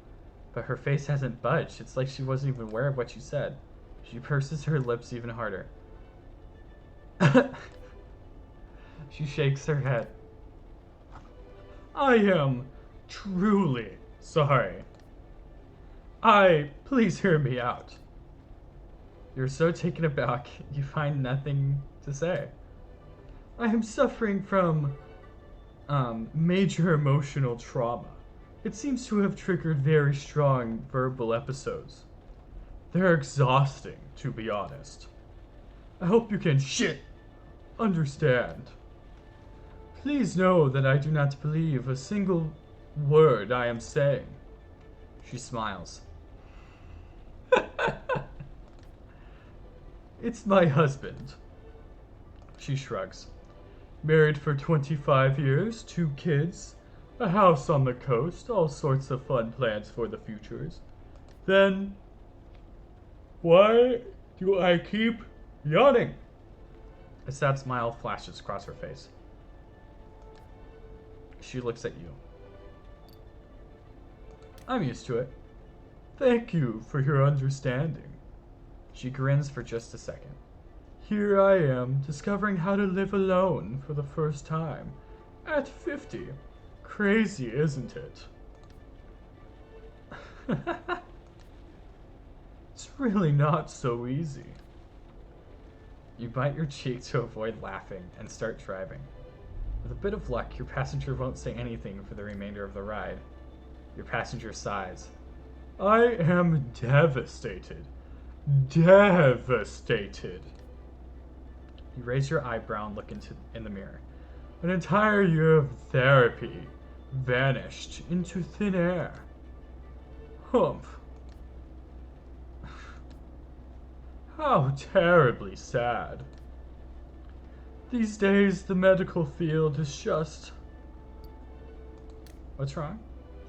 but her face hasn't budged. It's like she wasn't even aware of what you said. She purses her lips even harder. She shakes her head. I am truly sorry. Please hear me out. You're so taken aback, you find nothing to say. I am suffering from, major emotional trauma. It seems to have triggered very strong verbal episodes. They're exhausting, to be honest. I hope you can shit understand. Please know that I do not believe a single word I am saying. She smiles. It's my husband. She shrugs. Married for 25 years, 2 kids, a house on the coast, all sorts of fun plans for the futures. Then, why do I keep yawning? A sad smile flashes across her face. She looks at you. I'm used to it. Thank you for your understanding. She grins for just a second. Here I am, discovering how to live alone for the first time. At 50. Crazy, isn't it? It's really not so easy. You bite your cheek to avoid laughing and start driving. With a bit of luck, your passenger won't say anything for the remainder of the ride. Your passenger sighs. I am devastated. Devastated. You raise your eyebrow and look in the mirror. An entire year of therapy vanished into thin air. Humph. How terribly sad. These days, the medical field is just... What's wrong?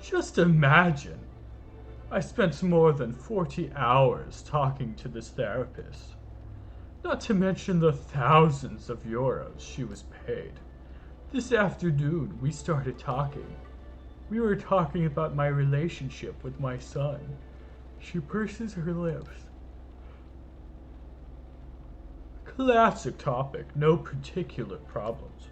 Just imagine. I spent more than 40 hours talking to this therapist. Not to mention the thousands of euros she was paid. This afternoon, we started talking. We were talking about my relationship with my son. She purses her lips. Classic topic, no particular problems.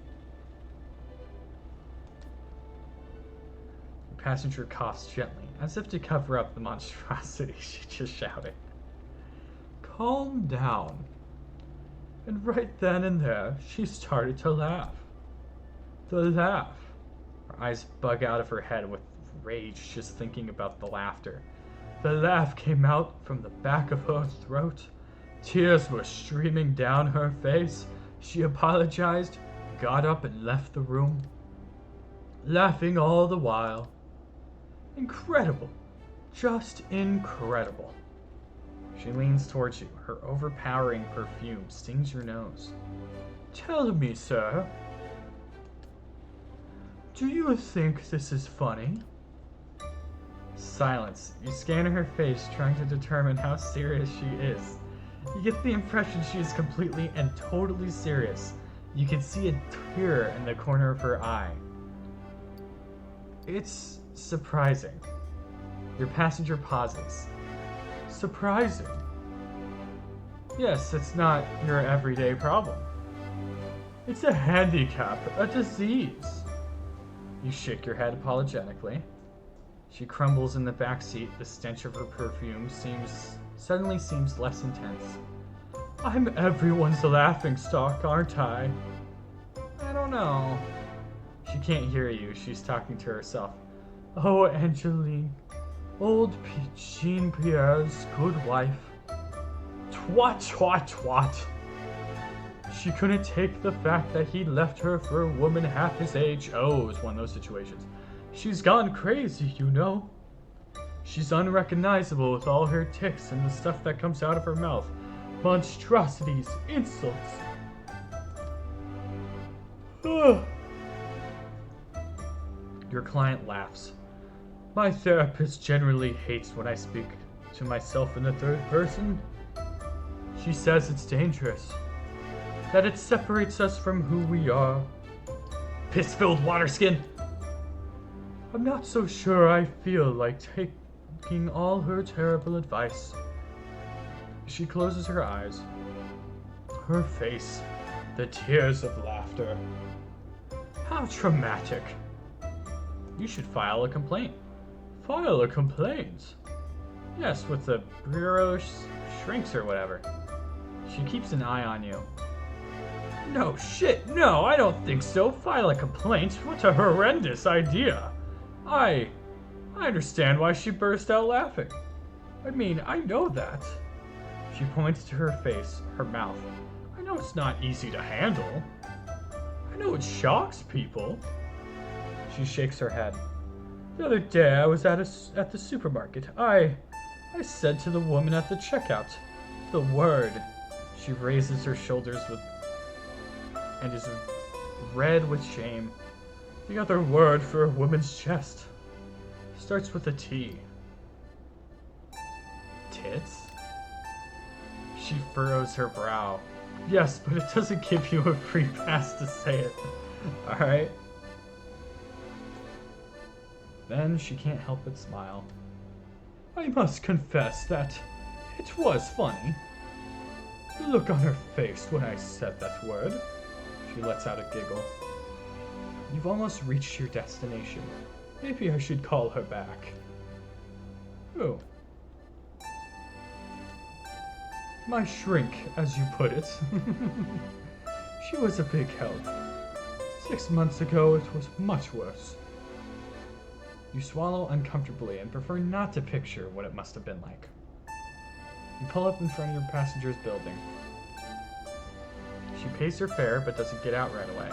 The passenger coughs gently, as if to cover up the monstrosity she just shouted. Calm down. And right then and there, she started to laugh. The laugh. Her eyes bug out of her head with rage just thinking about the laughter. The laugh came out from the back of her throat. Tears were streaming down her face. She apologized, got up and left the room, laughing all the while. Incredible. Just incredible. She leans towards you. Her overpowering perfume stings your nose. Tell me, sir, do you think this is funny? Silence. You scan her face, trying to determine how serious she is. You get the impression she is completely and totally serious. You can see a tear in the corner of her eye. It's surprising. Your passenger pauses. Surprising? Yes, it's not your everyday problem. It's a handicap, a disease. You shake your head apologetically. She crumbles in the back seat. The stench of her perfume suddenly seems less intense. I'm everyone's laughingstock, aren't I? I don't know. She can't hear you. She's talking to herself. Oh, Angeline, old Jean-Pierre's good wife. Twat, twat, twat. She couldn't take the fact that he left her for a woman half his age. Oh, it's one of those situations. She's gone crazy, you know. She's unrecognizable with all her tics and the stuff that comes out of her mouth. Monstrosities, insults. Your client laughs. My therapist generally hates when I speak to myself in the third person. She says it's dangerous. That it separates us from who we are. Piss-filled water skin. I'm not so sure I feel like taking all her terrible advice. She closes her eyes. Her face, the tears of laughter. How traumatic. You should file a complaint. File a complaint? Yes, with the bureau shrinks or whatever. She keeps an eye on you. No shit, no, I don't think so. File a complaint? What a horrendous idea. I understand why she burst out laughing. I mean, I know that. She points to her face, her mouth. I know it's not easy to handle. I know it shocks people. She shakes her head. The other day I was at the supermarket. I said to the woman at the checkout, the word. She raises her shoulders and is red with shame. The other word for a woman's chest starts with a T. Tits? She furrows her brow. Yes, but it doesn't give you a free pass to say it. Alright? Then she can't help but smile. I must confess that it was funny. The look on her face when I said that word. She lets out a giggle. You've almost reached your destination. Maybe I should call her back. Who? My shrink, as you put it. She was a big help. 6 months ago, it was much worse. You swallow uncomfortably and prefer not to picture what it must have been like. You pull up in front of your passenger's building. She pays her fare, but doesn't get out right away.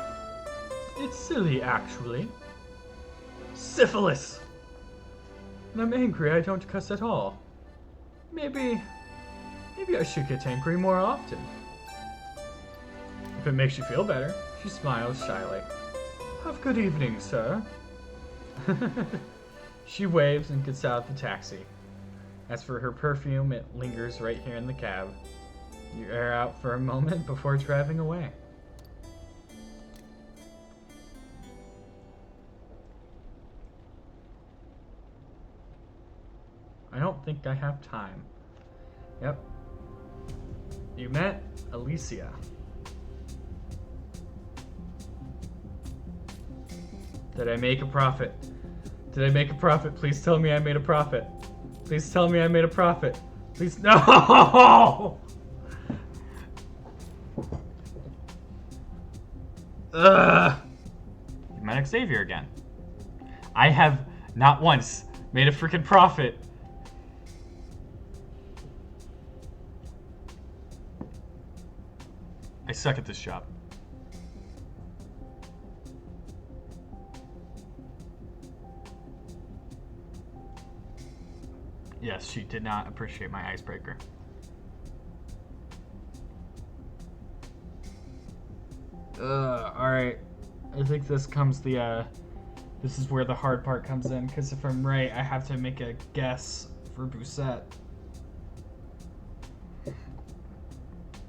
It's silly, actually. Syphilis! When I'm angry, I don't cuss at all. Maybe I should get angry more often. If it makes you feel better, she smiles shyly. Have a good evening, sir. She waves and gets out of the taxi. As for her perfume, it lingers right here in the cab. You air out for a moment before driving away. I don't think I have time. Yep. You met Alicia. Did I make a profit? Did I make a profit? Please tell me I made a profit. Please tell me I made a profit. Please, no! Ugh. You met Xavier again. I have not once made a freaking profit. I suck at this job. Yes, she did not appreciate my icebreaker. Alright. I think this comes this is where the hard part comes in, because if I'm right, I have to make a guess for Bousset.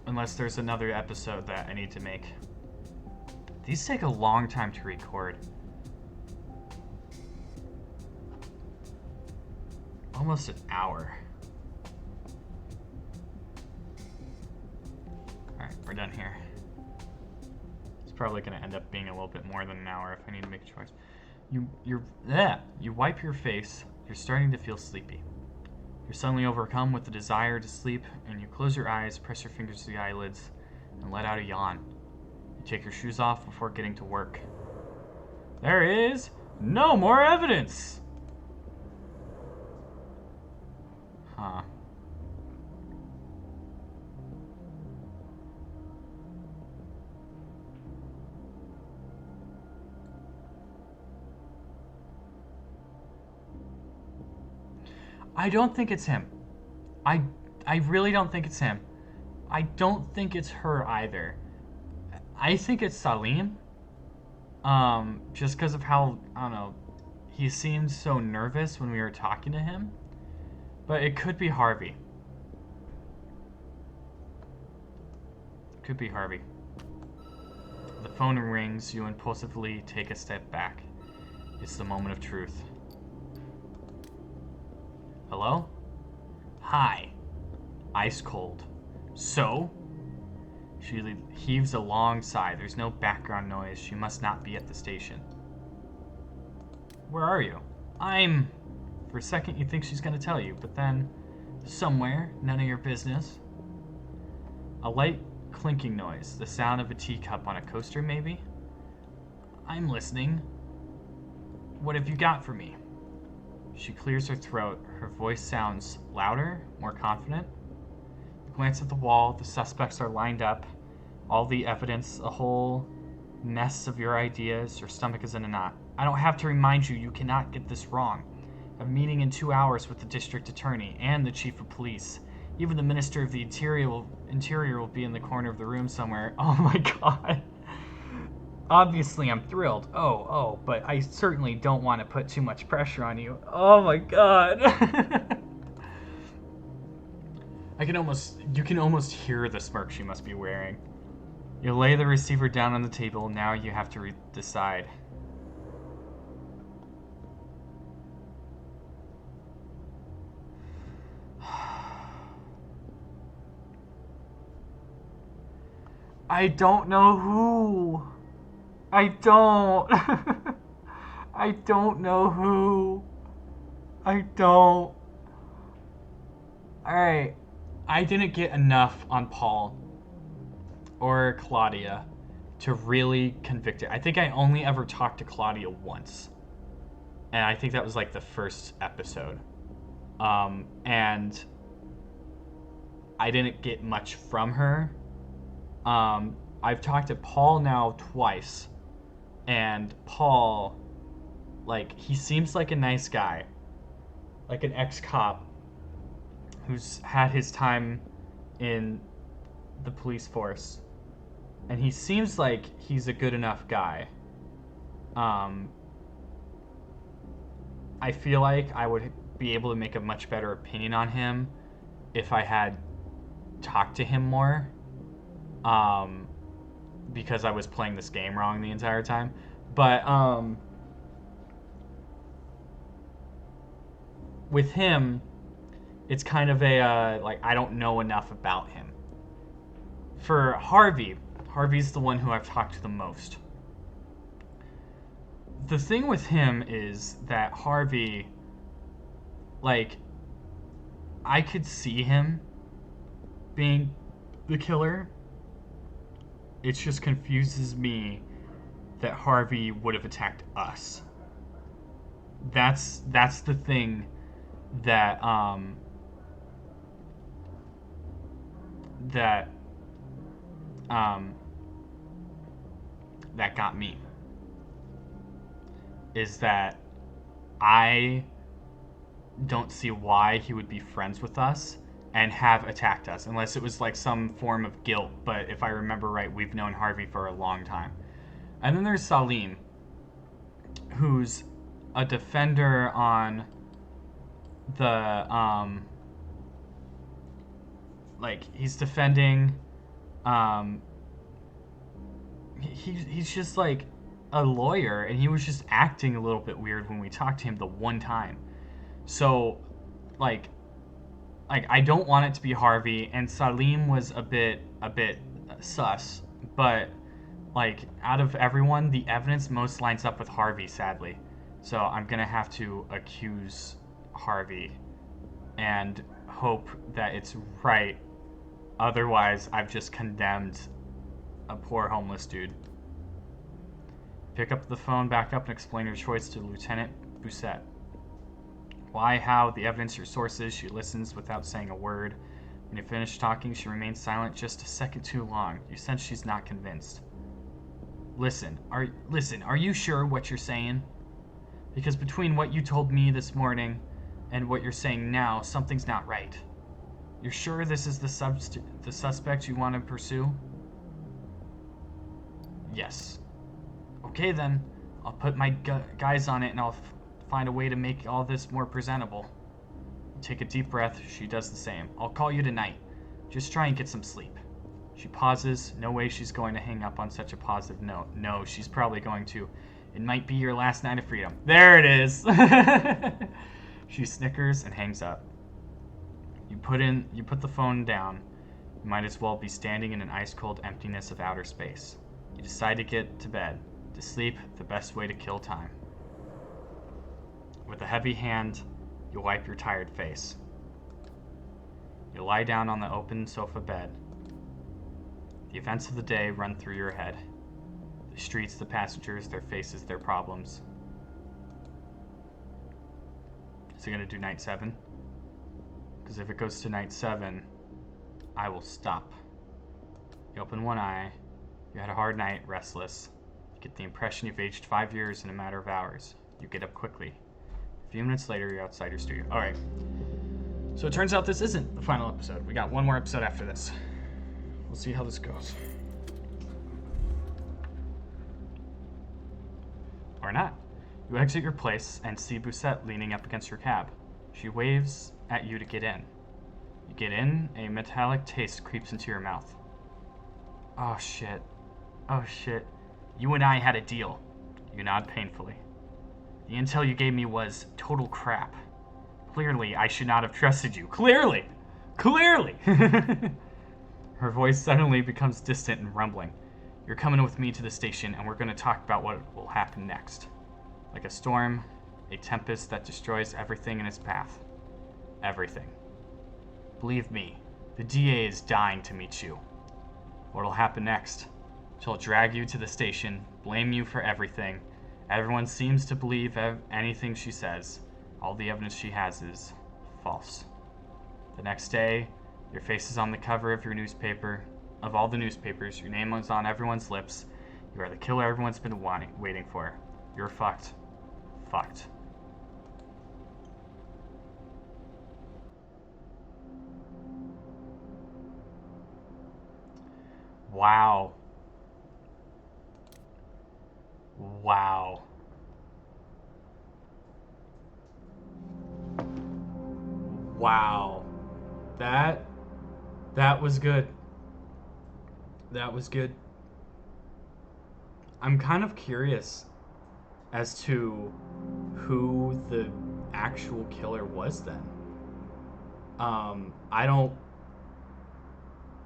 Unless there's another episode that I need to make. These take a long time to record. Almost an hour. Alright, we're done here. It's probably going to end up being a little bit more than an hour if I need to make a choice. You wipe your face. You're starting to feel sleepy. You're suddenly overcome with the desire to sleep, and you close your eyes, press your fingers to the eyelids, and let out a yawn. You take your shoes off before getting to work. There is no more evidence! Huh. I don't think it's him. I really don't think it's him. I don't think it's her either. I think it's Salim. Just because of how, I don't know, he seemed so nervous when we were talking to him. But it could be Harvey. Could be Harvey. The phone rings. You impulsively take a step back. It's the moment of truth. Hello? Hi. Ice cold. So? She heaves a long sigh. There's no background noise. She must not be at the station. Where are you? For a second you think she's gonna tell you, but then somewhere, none of your business. A light clinking noise, the sound of a teacup on a coaster maybe? I'm listening. What have you got for me? She clears her throat. Her voice sounds louder, more confident. You glance at the wall. The suspects are lined up.
All the evidence, a whole mess of your ideas. Your stomach is in a knot. I don't have to remind you, you cannot get this wrong. I have a meeting in 2 hours with the district attorney and the chief of police. Even the minister of the interior will be in the corner of the room somewhere. Oh my god. Obviously, I'm thrilled. Oh, but I certainly don't want to put too much pressure on you. Oh my god. You can almost hear the smirk she must be wearing. You lay the receiver down on the table. Now you have to decide. I don't know who. I don't. I don't know who. I don't. Alright. I didn't get enough on Paul or Claudia to really convict it. I think I only ever talked to Claudia once. And I think that was like the first episode. And I didn't get much from her. I've talked to Paul now twice. And Paul, like, he seems like a nice guy. Like an ex-cop who's had his time in the police force. And he seems like he's a good enough guy. I feel like I would be able to make a much better opinion on him if I had talked to him more. Because I was playing this game wrong the entire time. But, with him, it's kind of a, like, I don't know enough about him. For Harvey's the one who I've talked to the most. The thing with him is that Harvey, like, I could see him being the killer. It just confuses me that Harvey would have attacked us. That's the thing that that got me. Is that I don't see why he would be friends with us and have attacked us, unless it was like some form of guilt. But if I remember right, we've known Harvey for a long time. And then there's Salim, who's a defender on the like, he's defending he's just like a lawyer, and he was just acting a little bit weird when we talked to him the one time. So like I don't want it to be Harvey, and Salim was a bit sus, but like, out of everyone, the evidence most lines up with Harvey, sadly. So I'm gonna have to accuse Harvey and hope that it's right. Otherwise, I've just condemned a poor homeless dude. Pick up the phone, back up, and explain your choice to Lieutenant Bousset. Why, how, the evidence, your sources. She listens without saying a word. When you finish talking, she remains silent just a second too long. You sense she's not convinced. Listen, are you sure what you're saying? Because between what you told me this morning and what you're saying now, something's not right. You're sure this is the suspect you want to pursue? Yes. Okay then, I'll put my guys on it, and I'll find a way to make all this more presentable. Take a deep breath. She does the same. I'll call you tonight. Just try and get some sleep. She pauses. No way she's going to hang up on such a positive note. No, she's probably going to. It might be your last night of freedom. There it is. She snickers and hangs up. You put the phone down. You might as well be standing in an ice-cold emptiness of outer space. You decide to get to bed. To sleep, the best way to kill time. With a heavy hand, you wipe your tired face. You lie down on the open sofa bed. The events of the day run through your head. The streets, the passengers, their faces, their problems. Is it going to do night 7? Because if it goes to night 7, I will stop. You open one eye. You had a hard night, restless. You get the impression you've aged 5 years in a matter of hours. You get up quickly. A few minutes later, you're outside your studio. Alright. So it turns out this isn't the final episode. We got one more episode after this. We'll see how this goes. Or not. You exit your place and see Busette leaning up against your cab. She waves at you to get in. You get in, a metallic taste creeps into your mouth. Oh shit. Oh shit. You and I had a deal. You nod painfully. The intel you gave me was total crap. Clearly, I should not have trusted you. Clearly! Clearly! Her voice suddenly becomes distant and rumbling. You're coming with me to the station, and we're going to talk about what will happen next. Like a storm, a tempest that destroys everything in its path. Everything. Believe me, the DA is dying to meet you. What'll happen next? She'll drag you to the station, blame you for everything. Everyone seems to believe anything she says. All the evidence she has is false. The next day, your face is on the cover of your newspaper. Of all the newspapers, your name is on everyone's lips. You are the killer everyone's been waiting for. You're fucked. Fucked. Wow. Wow. Wow. That was good. That was good. I'm kind of curious as to who the actual killer was then. I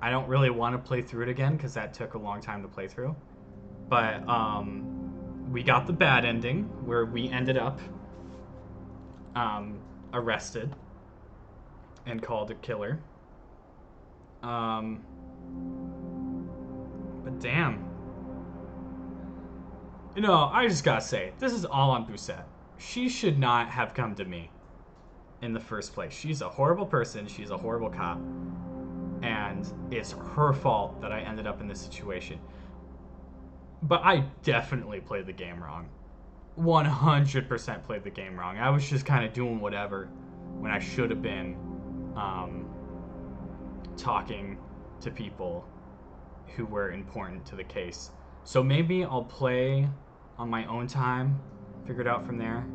don't really want to play through it again because that took a long time to play through. But we got the bad ending where we ended up arrested and called a killer. But damn. You know, I just gotta say, this is all on Busette. She should not have come to me in the first place. She's a horrible person. She's a horrible cop. And it's her fault that I ended up in this situation. But I definitely played the game wrong. 100% played the game wrong. I was just kind of doing whatever when I should have been talking to people who were important to the case. So maybe I'll play on my own time, figure it out from there.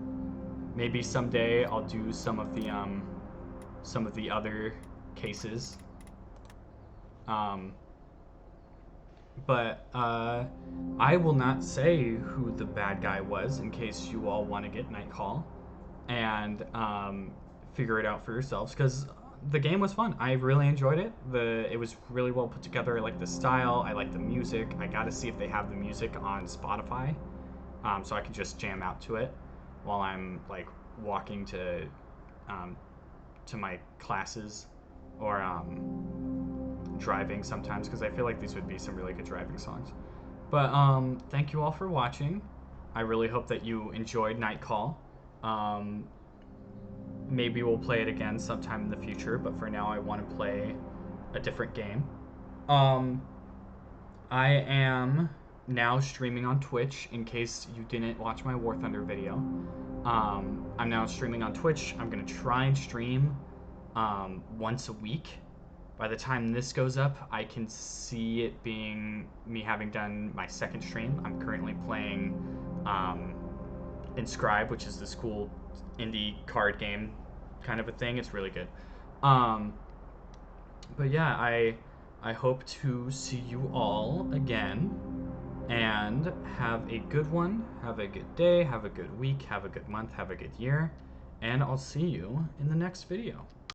Maybe someday I'll do some of the other cases. But I will not say who the bad guy was in case you all want to get Nightcall and figure it out for yourselves, because the game was fun. I really enjoyed it. It was really well put together. I like the style. I like the music. I got to see if they have the music on Spotify, so I can just jam out to it while I'm like walking to my classes or driving sometimes, because I feel like these would be some really good driving songs. But thank you all for watching. I really hope that you enjoyed Nightcall. Maybe we'll play it again sometime in the future, but for now I want to play a different game. I am now streaming on Twitch, in case you didn't watch my War Thunder video. I'm now streaming on Twitch. I'm going to try and stream once a week. By the time this goes up, I can see it being me having done my second stream. I'm currently playing Inscribe, which is this cool indie card game kind of a thing. It's really good. But yeah, I hope to see you all again, and have a good one. Have a good day, have a good week, have a good month, have a good year, and I'll see you in the next video.